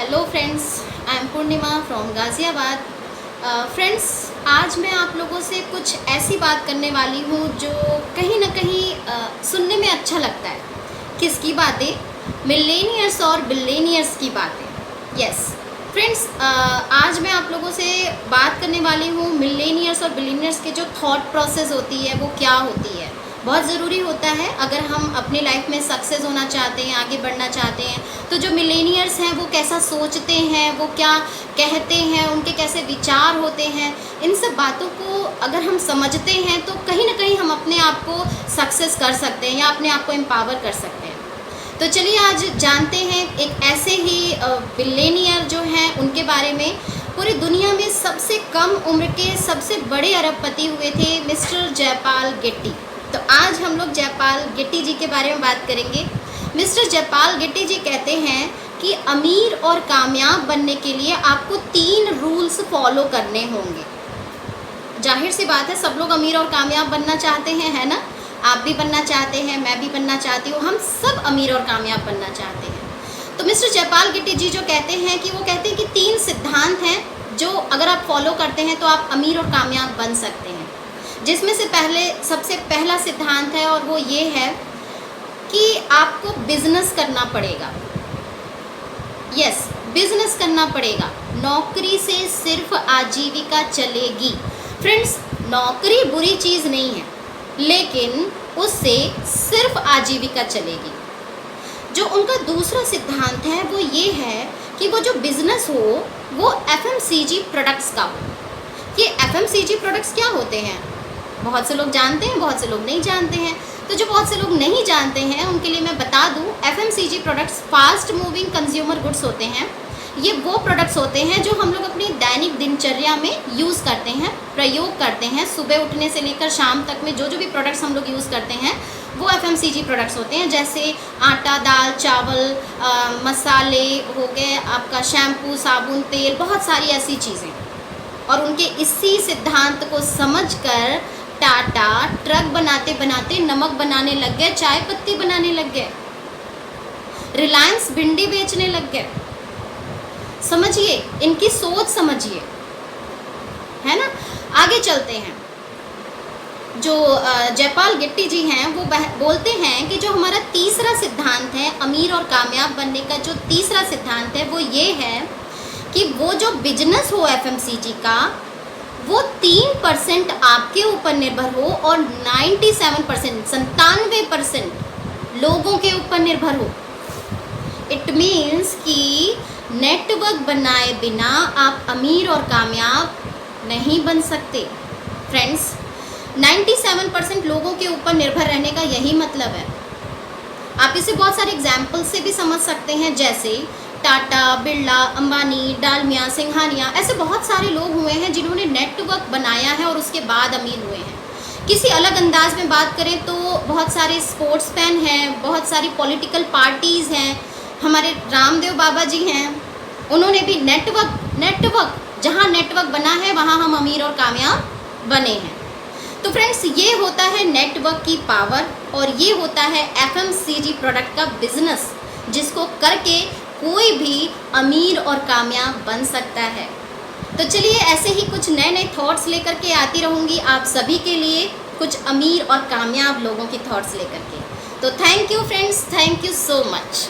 Hello friends, I am Purnima from Ghaziabad. Friends, आज मैं आप लोगों से कुछ ऐसी बात करने वाली हूँ जो कहीं ना कहीं सुनने में अच्छा लगता है। किसकी बातें? मिलेनियर्स और बिलेनियर्स की बातें। यस फ्रेंड्स, आज मैं आप लोगों से बात करने वाली हूँ मिलेनियर्स और बिलेनियर्स के जो थॉट प्रोसेस होती है वो क्या होती है। बहुत ज़रूरी होता है अगर हम अपनी लाइफ में सक्सेस होना चाहते हैं, आगे बढ़ना चाहते हैं, तो जो मिलेनियर्स हैं वो कैसा सोचते हैं, वो क्या कहते हैं, उनके कैसे विचार होते हैं, इन सब बातों को अगर हम समझते हैं तो कहीं ना कहीं हम अपने आप को सक्सेस कर सकते हैं या अपने आप को एम्पावर कर सकते हैं। तो चलिए आज जानते हैं एक ऐसे ही बिलेनियर जो हैं उनके बारे में। पूरी दुनिया में सबसे कम उम्र के सबसे बड़े अरबपति हुए थे मिस्टर जयपाल गेट्टी। तो आज हम लोग जयपाल गेट्टी जी के बारे में बात करेंगे। मिस्टर जयपाल गेट्टी जी कहते हैं कि अमीर और कामयाब बनने के लिए आपको 3 रूल्स फॉलो करने होंगे। जाहिर सी बात है, सब लोग अमीर और कामयाब बनना चाहते हैं, है ना? आप भी बनना चाहते हैं, मैं भी बनना चाहती हूँ, हम सब अमीर और कामयाब बनना चाहते हैं। तो मिस्टर जयपाल गेट्टी जी जो कहते हैं कि वो कहते हैं कि 3 सिद्धांत हैं जो अगर आप फॉलो करते हैं तो आप अमीर और कामयाब बन सकते हैं। जिसमें से सबसे पहला सिद्धांत है और वो ये है कि आपको बिजनेस करना पड़ेगा। यस, बिजनेस करना पड़ेगा। नौकरी से सिर्फ आजीविका चलेगी। फ्रेंड्स, नौकरी बुरी चीज़ नहीं है, लेकिन उससे सिर्फ आजीविका चलेगी। जो उनका दूसरा सिद्धांत है वो ये है कि वो जो बिज़नेस हो वो एफएमसीजी प्रोडक्ट्स का हो। ये एफएमसीजी प्रोडक्ट्स क्या होते हैं? बहुत से लोग जानते हैं, बहुत से लोग नहीं जानते हैं। तो जो बहुत से लोग नहीं जानते हैं उनके लिए मैं बता दूं, FMCG products fast moving consumer goods होते हैं। ये वो प्रोडक्ट्स होते हैं जो हम लोग अपनी दैनिक दिनचर्या में यूज़ करते हैं, प्रयोग करते हैं। सुबह उठने से लेकर शाम तक में जो जो भी प्रोडक्ट्स हम लोग यूज़ करते हैं वो एफएमसीजी प्रोडक्ट्स होते हैं। जैसे आटा, दाल, चावल, मसाले हो गए, आपका शैम्पू, साबुन, तेल, बहुत सारी ऐसी चीज़ें। और उनके इसी सिद्धांत को समझकर टाटा ट्रक बनाते बनाते नमक बनाने लग गए, चाय पत्ती बनाने लग गए, रिलायंस भिंडी बेचने लग गए। समझिए, इनकी सोच समझिए, है ना? आगे चलते हैं। जो जयपाल गेट्टी जी हैं वो बोलते हैं कि जो हमारा तीसरा सिद्धांत है अमीर और कामयाब बनने का, जो तीसरा सिद्धांत है वो ये है कि वो जो बिजनेस हो एफएमसीजी का वो 3% आपके ऊपर निर्भर हो और 97% लोगों के ऊपर निर्भर हो। इट मीन्स कि नेटवर्क बनाए बिना आप अमीर और कामयाब नहीं बन सकते। फ्रेंड्स, 97% लोगों के ऊपर निर्भर रहने का यही मतलब है। आप इसे बहुत सारे एग्जाम्पल से भी समझ सकते हैं, जैसे टाटा, बिरला, अंबानी, डालमिया, सिंघानिया, ऐसे बहुत सारे लोग हुए हैं जिन्होंने नेटवर्क बनाया है और उसके बाद अमीर हुए हैं। किसी अलग अंदाज में बात करें तो बहुत सारे स्पोर्ट्समैन हैं, बहुत सारी पॉलिटिकल पार्टीज़ हैं, हमारे रामदेव बाबा जी हैं, उन्होंने भी नेटवर्क जहाँ नेटवर्क बना है वहाँ हम अमीर और कामयाब बने हैं। तो फ्रेंड्स, ये होता है नेटवर्क की पावर और ये होता है एफएमसीजी प्रोडक्ट का बिजनेस, जिसको करके कोई भी अमीर और कामयाब बन सकता है। तो चलिए ऐसे ही कुछ नए नए थॉट्स लेकर के आती रहूँगी आप सभी के लिए, कुछ अमीर और कामयाब लोगों की थॉट्स लेकर के। तो thank you friends, thank you so much.